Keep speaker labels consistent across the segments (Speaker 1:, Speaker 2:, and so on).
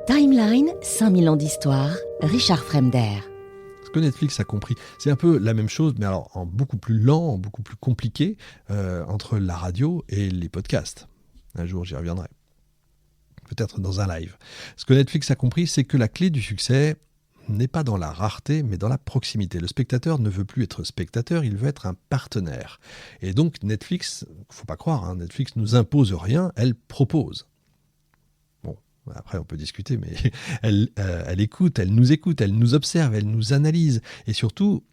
Speaker 1: Timeline, 5000 ans d'histoire, Richard Fremder.
Speaker 2: Ce que Netflix a compris, c'est un peu la même chose, mais alors en beaucoup plus lent, en beaucoup plus compliqué, entre la radio et les podcasts. Un jour, j'y reviendrai. Peut-être dans un live. Ce que Netflix a compris, c'est que la clé du succès n'est pas dans la rareté, mais dans la proximité. Le spectateur ne veut plus être spectateur, il veut être un partenaire. Et donc Netflix, faut pas croire, Netflix nous impose rien, elle propose. Après, on peut discuter, mais elle écoute, elle nous observe, elle nous analyse. Et surtout,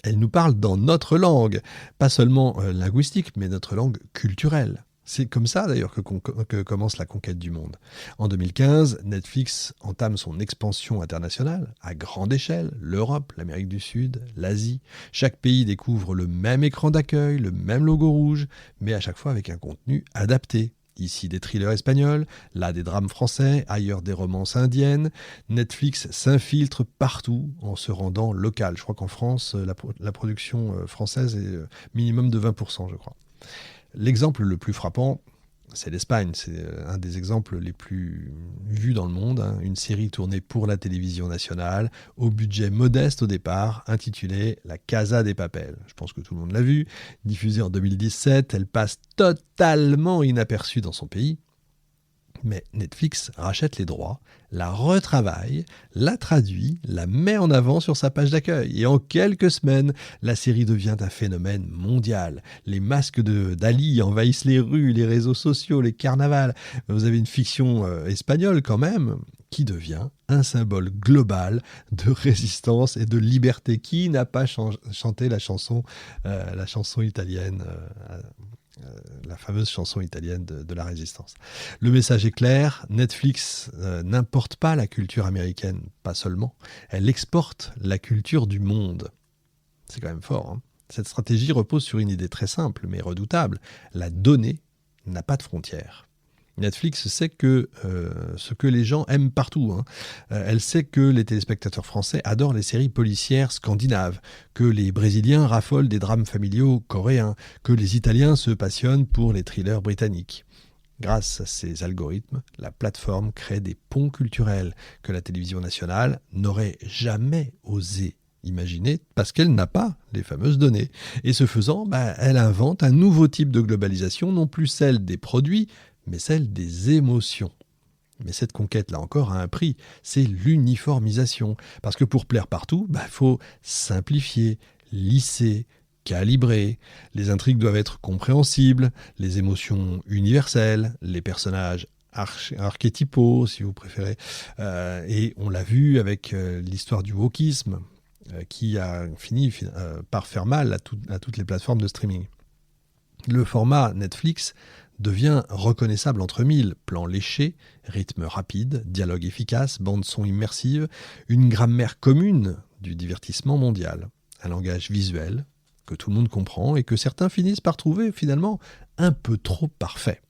Speaker 2: elle nous parle dans notre langue. Pas seulement linguistique, mais notre langue culturelle. C'est comme ça, d'ailleurs, que commence la conquête du monde. En 2015, Netflix entame son expansion internationale, à grande échelle. L'Europe, l'Amérique du Sud, l'Asie. Chaque pays découvre le même écran d'accueil, le même logo rouge, mais à chaque fois avec un contenu adapté. Ici des thrillers espagnols, là des drames français, ailleurs des romances indiennes. Netflix s'infiltre partout en se rendant local. Je crois qu'en France, la production française est minimum de 20%, je crois. L'exemple le plus frappant, c'est l'Espagne. C'est un des exemples les plus vus dans le monde. Une série tournée pour la télévision nationale, au budget modeste au départ, intitulée La Casa de Papel. Je pense que tout le monde l'a vue. Diffusée en 2017, elle passe totalement inaperçue dans son pays. Mais Netflix rachète les droits, la retravaille, la traduit, la met en avant sur sa page d'accueil. Et en quelques semaines, la série devient un phénomène mondial. Les masques d'Ali envahissent les rues, les réseaux sociaux, les carnavals. Vous avez une fiction espagnole quand même, qui devient un symbole global de résistance et de liberté. Qui n'a pas chanté la chanson italienne la fameuse chanson italienne de la résistance. Le message est clair, Netflix n'importe pas la culture américaine, pas seulement, elle exporte la culture du monde. C'est quand même fort. Cette stratégie repose sur une idée très simple, mais redoutable. La donnée n'a pas de frontières. Netflix sait ce que les gens aiment partout. Elle sait que les téléspectateurs français adorent les séries policières scandinaves, que les Brésiliens raffolent des drames familiaux coréens, que les Italiens se passionnent pour les thrillers britanniques. Grâce à ces algorithmes, la plateforme crée des ponts culturels que la télévision nationale n'aurait jamais osé imaginer parce qu'elle n'a pas les fameuses données. Et ce faisant, elle invente un nouveau type de globalisation, non plus celle des produits, mais celle des émotions. Mais cette conquête, là encore, a un prix, c'est l'uniformisation. Parce que pour plaire partout, faut simplifier, lisser, calibrer. Les intrigues doivent être compréhensibles, les émotions universelles, les personnages archétypaux, si vous préférez. Et on l'a vu avec l'histoire du wokisme, qui a fini par faire mal à toutes les plateformes de streaming. Le format Netflix devient reconnaissable entre mille. Plans léchés, rythme rapide, dialogue efficace, bande-son immersive, une grammaire commune du divertissement mondial. Un langage visuel que tout le monde comprend et que certains finissent par trouver finalement un peu trop parfait.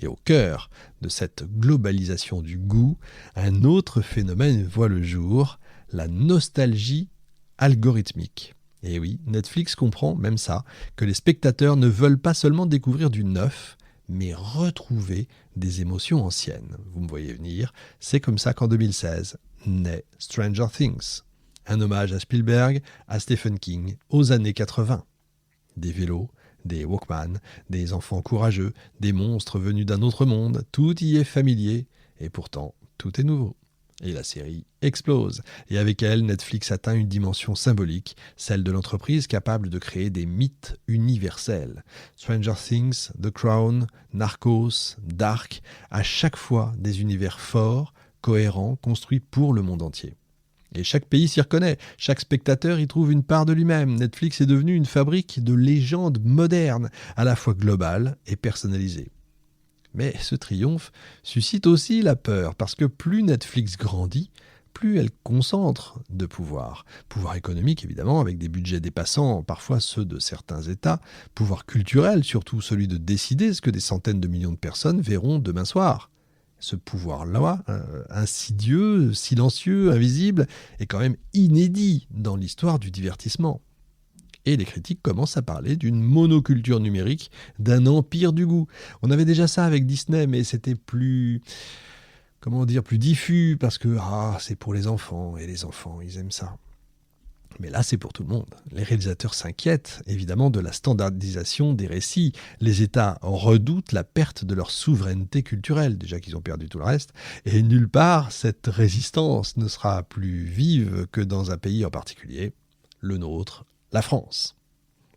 Speaker 2: Et au cœur de cette globalisation du goût, un autre phénomène voit le jour, la nostalgie algorithmique. Et oui, Netflix comprend même ça, que les spectateurs ne veulent pas seulement découvrir du neuf, mais retrouver des émotions anciennes. Vous me voyez venir, c'est comme ça qu'en 2016 naît Stranger Things, un hommage à Spielberg, à Stephen King, aux années 80. Des vélos, des Walkman, des enfants courageux, des monstres venus d'un autre monde, tout y est familier, et pourtant tout est nouveau. Et la série explose. Et avec elle, Netflix atteint une dimension symbolique, celle de l'entreprise capable de créer des mythes universels. Stranger Things, The Crown, Narcos, Dark, à chaque fois des univers forts, cohérents, construits pour le monde entier. Et chaque pays s'y reconnaît, chaque spectateur y trouve une part de lui-même. Netflix est devenu une fabrique de légendes modernes, à la fois globales et personnalisées. Mais ce triomphe suscite aussi la peur, parce que plus Netflix grandit, plus elle concentre de pouvoir. Pouvoir économique, évidemment, avec des budgets dépassant parfois ceux de certains États. Pouvoir culturel, surtout celui de décider ce que des centaines de millions de personnes verront demain soir. Ce pouvoir-là, insidieux, silencieux, invisible, est quand même inédit dans l'histoire du divertissement. Et les critiques commencent à parler d'une monoculture numérique, d'un empire du goût. On avait déjà ça avec Disney, mais c'était plus comment dire, plus diffus, parce que c'est pour les enfants, et les enfants, ils aiment ça. Mais là, c'est pour tout le monde. Les réalisateurs s'inquiètent, évidemment, de la standardisation des récits. Les États redoutent la perte de leur souveraineté culturelle, déjà qu'ils ont perdu tout le reste, et nulle part, cette résistance ne sera plus vive que dans un pays en particulier, le nôtre, la France.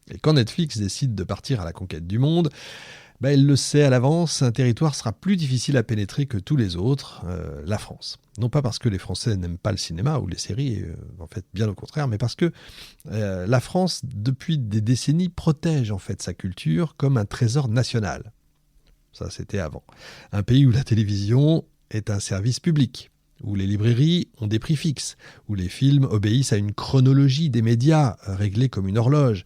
Speaker 2: Et quand Netflix décide de partir à la conquête du monde, il le sait à l'avance, un territoire sera plus difficile à pénétrer que tous les autres, la France. Non pas parce que les Français n'aiment pas le cinéma ou les séries, en fait bien au contraire, mais parce que la France, depuis des décennies, protège en fait sa culture comme un trésor national. Ça, c'était avant. Un pays où la télévision est un service public, où les librairies ont des prix fixes, où les films obéissent à une chronologie des médias réglée comme une horloge.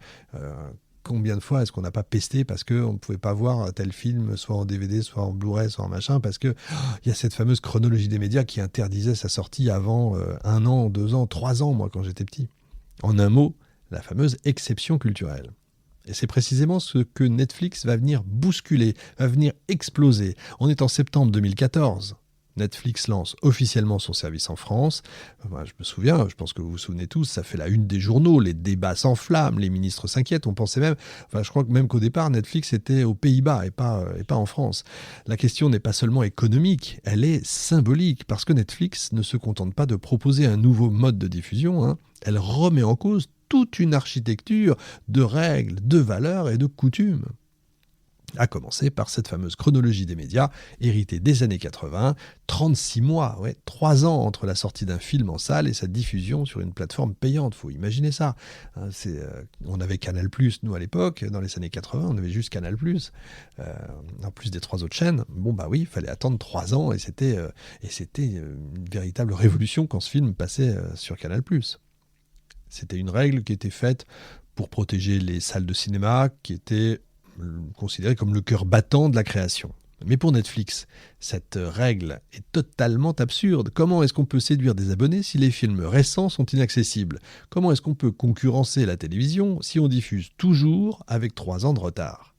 Speaker 2: Combien de fois est-ce qu'on n'a pas pesté parce qu'on ne pouvait pas voir tel film, soit en DVD, soit en Blu-ray, soit en machin, parce qu'il y a cette fameuse chronologie des médias qui interdisait sa sortie avant 1 an, 2 ans, 3 ans, moi, quand j'étais petit. En un mot, la fameuse exception culturelle. Et c'est précisément ce que Netflix va venir bousculer, va venir exploser. On est en septembre 2014. Netflix lance officiellement son service en France. Je me souviens, je pense que vous vous souvenez tous, ça fait la une des journaux, les débats s'enflamment, les ministres s'inquiètent, on pensait même, je crois que même qu'au départ, Netflix était aux Pays-Bas et pas en France. La question n'est pas seulement économique, elle est symbolique, parce que Netflix ne se contente pas de proposer un nouveau mode de diffusion, elle remet en cause toute une architecture de règles, de valeurs et de coutumes. À commencer par cette fameuse chronologie des médias, héritée des années 80, 36 mois, 3 ans entre la sortie d'un film en salle et sa diffusion sur une plateforme payante. Faut imaginer ça. On avait Canal+, nous à l'époque, dans les années 80, on avait juste Canal+, en plus des 3 autres chaînes. Il fallait attendre 3 ans et c'était une véritable révolution quand ce film passait sur Canal+. C'était une règle qui était faite pour protéger les salles de cinéma qui étaient considéré comme le cœur battant de la création. Mais pour Netflix, cette règle est totalement absurde. Comment est-ce qu'on peut séduire des abonnés si les films récents sont inaccessibles ? Comment est-ce qu'on peut concurrencer la télévision si on diffuse toujours avec 3 ans de retard ?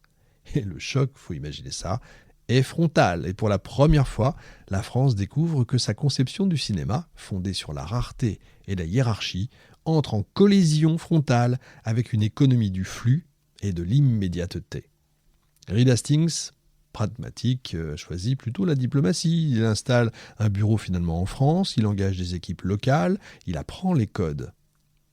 Speaker 2: Et le choc, faut imaginer ça, est frontal. Et pour la première fois, la France découvre que sa conception du cinéma, fondée sur la rareté et la hiérarchie, entre en collision frontale avec une économie du flux et de l'immédiateté. Reed Hastings, pragmatique, choisit plutôt la diplomatie. Il installe un bureau finalement en France, il engage des équipes locales, il apprend les codes.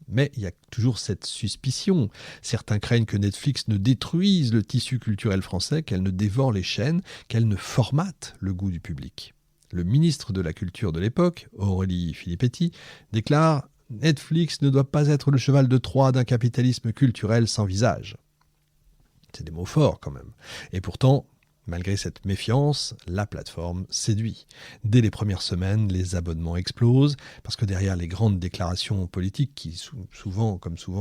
Speaker 2: Mais il y a toujours cette suspicion. Certains craignent que Netflix ne détruise le tissu culturel français, qu'elle ne dévore les chaînes, qu'elle ne formate le goût du public. Le ministre de la Culture de l'époque, Aurélie Filippetti, déclare « Netflix ne doit pas être le cheval de Troie d'un capitalisme culturel sans visage ». C'est des mots forts quand même. Et pourtant, malgré cette méfiance, la plateforme séduit. Dès les premières semaines, les abonnements explosent, parce que derrière les grandes déclarations politiques, qui souvent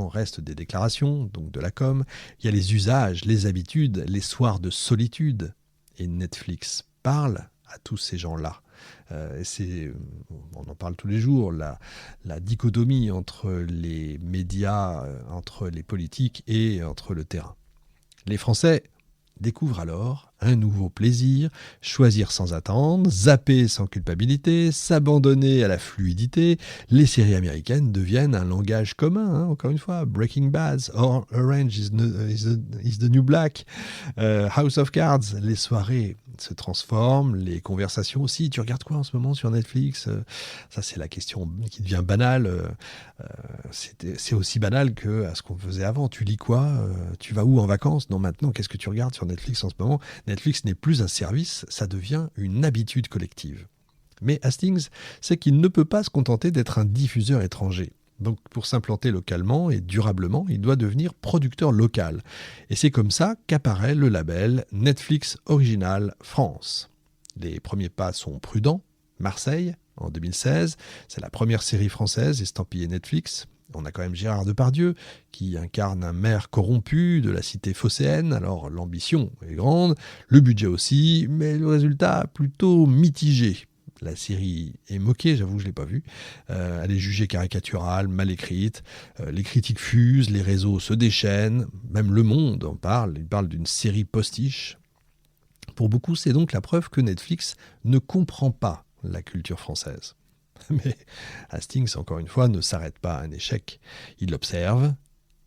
Speaker 2: restent des déclarations, donc de la com, il y a les usages, les habitudes, les soirs de solitude. Et Netflix parle à tous ces gens-là. On en parle tous les jours, la dichotomie entre les médias, entre les politiques et entre le terrain. Les Français découvrent alors un nouveau plaisir, choisir sans attendre, zapper sans culpabilité, s'abandonner à la fluidité. Les séries américaines deviennent un langage commun, encore une fois. Breaking Bad, Orange is the New Black, House of Cards. Les soirées se transforment, les conversations aussi. Tu regardes quoi en ce moment sur Netflix ? Ça, c'est la question qui devient banale. C'est aussi banal que à ce qu'on faisait avant. Tu lis quoi ? Tu vas où en vacances ? Non, maintenant, qu'est-ce que tu regardes sur Netflix en ce moment ? Netflix n'est plus un service, ça devient une habitude collective. Mais Hastings sait qu'il ne peut pas se contenter d'être un diffuseur étranger. Donc pour s'implanter localement et durablement, il doit devenir producteur local. Et c'est comme ça qu'apparaît le label Netflix Original France. Les premiers pas sont prudents. Marseille, en 2016, c'est la première série française estampillée Netflix. On a quand même Gérard Depardieu, qui incarne un maire corrompu de la cité phocéenne. Alors l'ambition est grande, le budget aussi, mais le résultat plutôt mitigé. La série est moquée, j'avoue, je ne l'ai pas vue. Elle est jugée caricaturale, mal écrite. Les critiques fusent, les réseaux se déchaînent. Même Le Monde en parle, il parle d'une série postiche. Pour beaucoup, c'est donc la preuve que Netflix ne comprend pas la culture française. Mais Hastings, encore une fois, ne s'arrête pas à un échec. Il observe,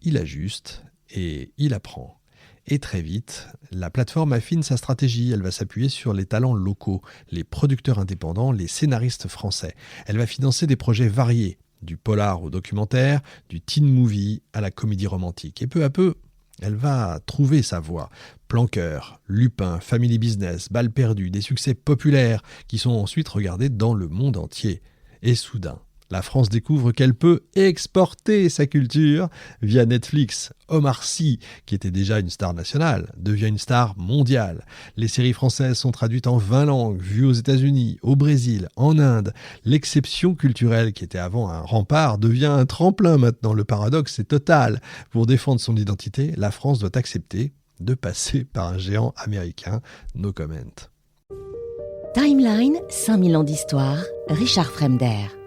Speaker 2: il ajuste et il apprend. Et très vite, la plateforme affine sa stratégie. Elle va s'appuyer sur les talents locaux, les producteurs indépendants, les scénaristes français. Elle va financer des projets variés, du polar au documentaire, du teen movie à la comédie romantique. Et peu à peu, elle va trouver sa voie. Planqueur, Lupin, Family Business, Balles perdues, des succès populaires qui sont ensuite regardés dans le monde entier. Et soudain, la France découvre qu'elle peut exporter sa culture via Netflix. Omar Sy, qui était déjà une star nationale, devient une star mondiale. Les séries françaises sont traduites en 20 langues, vues aux États-Unis, au Brésil, en Inde. L'exception culturelle qui était avant un rempart devient un tremplin maintenant. Le paradoxe est total. Pour défendre son identité, la France doit accepter de passer par un géant américain. No comment.
Speaker 1: Timeline, 5000 ans d'histoire, Richard Fremder.